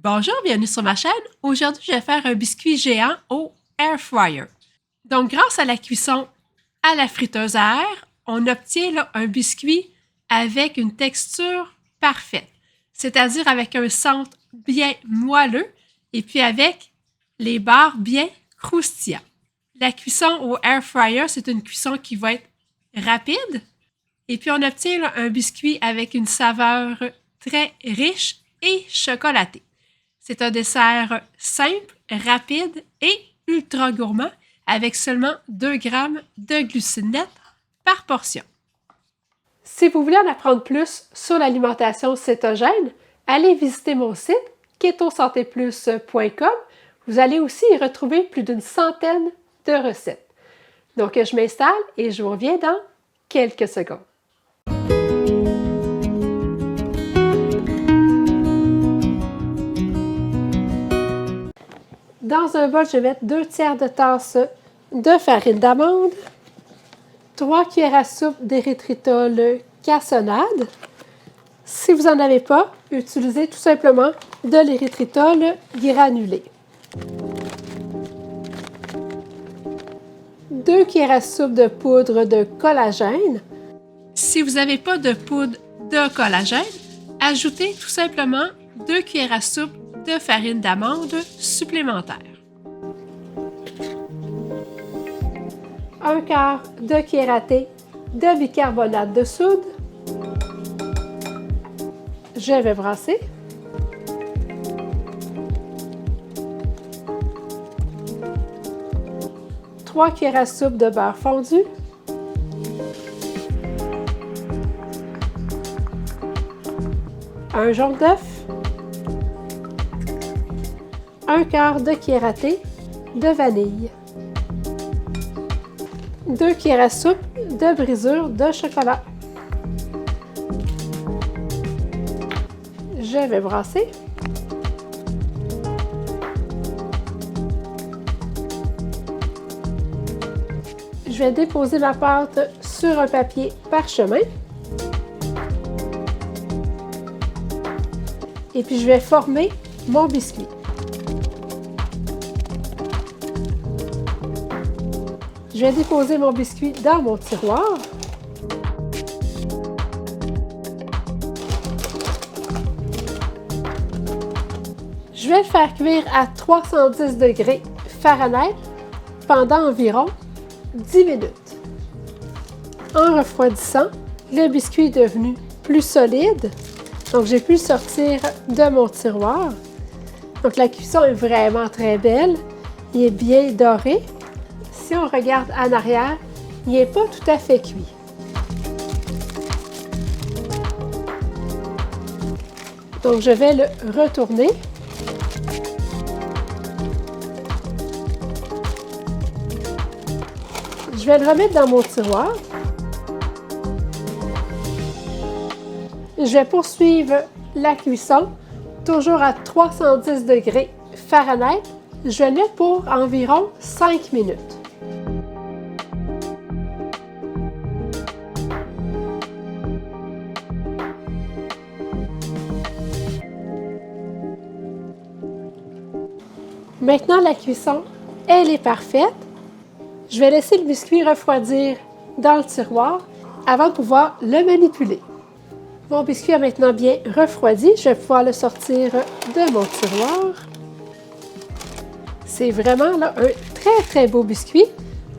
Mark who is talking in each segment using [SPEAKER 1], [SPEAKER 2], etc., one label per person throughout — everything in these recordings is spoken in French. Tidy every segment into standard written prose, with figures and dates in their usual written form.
[SPEAKER 1] Bonjour, bienvenue sur ma chaîne. Aujourd'hui, je vais faire un biscuit géant au air fryer. Donc, grâce à la cuisson à la friteuse à air, on obtient là, un biscuit avec une texture parfaite, c'est-à-dire avec un centre bien moelleux et puis avec les barres bien croustillants. La cuisson au air fryer, c'est une cuisson qui va être rapide et puis on obtient là, un biscuit avec une saveur très riche et chocolatée. C'est un dessert simple, rapide et ultra gourmand avec seulement 2 grammes de glucides nets par portion. Si vous voulez en apprendre plus sur l'alimentation cétogène, allez visiter mon site ketosantéplus.com. Vous allez aussi y retrouver plus d'une centaine de recettes. Donc, je m'installe et je vous reviens dans quelques secondes. Dans un bol, je vais mettre 2 tiers de tasse de farine d'amande, 3 cuillères à soupe d'érythritol cassonade. Si vous n'en avez pas, utilisez tout simplement de l'érythritol granulé. 2 cuillères à soupe de poudre de collagène. Si vous n'avez pas de poudre de collagène, ajoutez tout simplement 2 cuillères à soupe de farine d'amande supplémentaire. 1 quart de cuillère à thé de bicarbonate de soude. Je vais brasser. Trois cuillères à soupe de beurre fondu. Un jaune d'œuf. 1 quart de cuillère à thé de vanille. 2 cuillères à soupe de brisure de chocolat. Je vais brasser. Je vais déposer ma pâte sur un papier parchemin. Et puis je vais former mon biscuit. Je vais déposer mon biscuit dans mon tiroir. Je vais le faire cuire à 310 degrés Fahrenheit pendant environ 10 minutes. En refroidissant, le biscuit est devenu plus solide, donc j'ai pu le sortir de mon tiroir. Donc la cuisson est vraiment très belle, il est bien doré. Si on regarde en arrière, il n'est pas tout à fait cuit. Donc, je vais le retourner. Je vais le remettre dans mon tiroir. Je vais poursuivre la cuisson, toujours à 310 degrés Fahrenheit. Je vais le mettre pour environ 5 minutes. Maintenant, la cuisson, elle est parfaite. Je vais laisser le biscuit refroidir dans le tiroir avant de pouvoir le manipuler. Mon biscuit a maintenant bien refroidi. Je vais pouvoir le sortir de mon tiroir. C'est vraiment là, un très, très beau biscuit.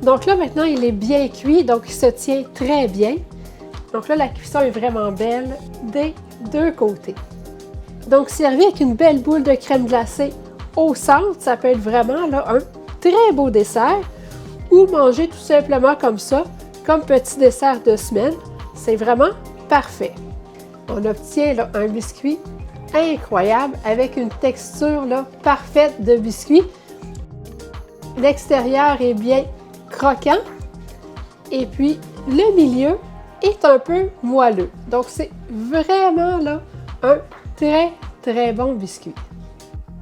[SPEAKER 1] Donc là, maintenant, il est bien cuit, donc il se tient très bien. Donc là, la cuisson est vraiment belle des deux côtés. Donc, servi avec une belle boule de crème glacée au centre, ça peut être vraiment là, un très beau dessert ou manger tout simplement comme ça, comme petit dessert de semaine. C'est vraiment parfait. On obtient là, un biscuit incroyable avec une texture là, parfaite de biscuit. L'extérieur est bien croquant et puis le milieu est un peu moelleux. Donc, c'est vraiment là, un très, très bon biscuit.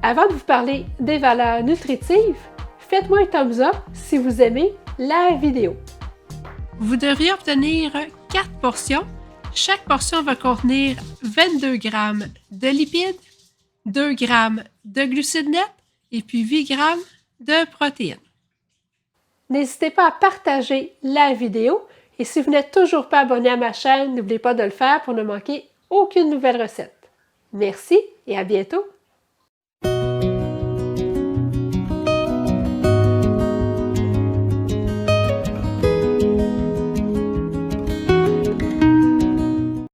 [SPEAKER 1] Avant de vous parler des valeurs nutritives, faites-moi un thumbs up si vous aimez la vidéo. Vous devriez obtenir 4 portions. Chaque portion va contenir 22 grammes de lipides, 2 g de glucides nets et puis 8 g de protéines. N'hésitez pas à partager la vidéo et si vous n'êtes toujours pas abonné à ma chaîne, n'oubliez pas de le faire pour ne manquer aucune nouvelle recette. Merci et à bientôt!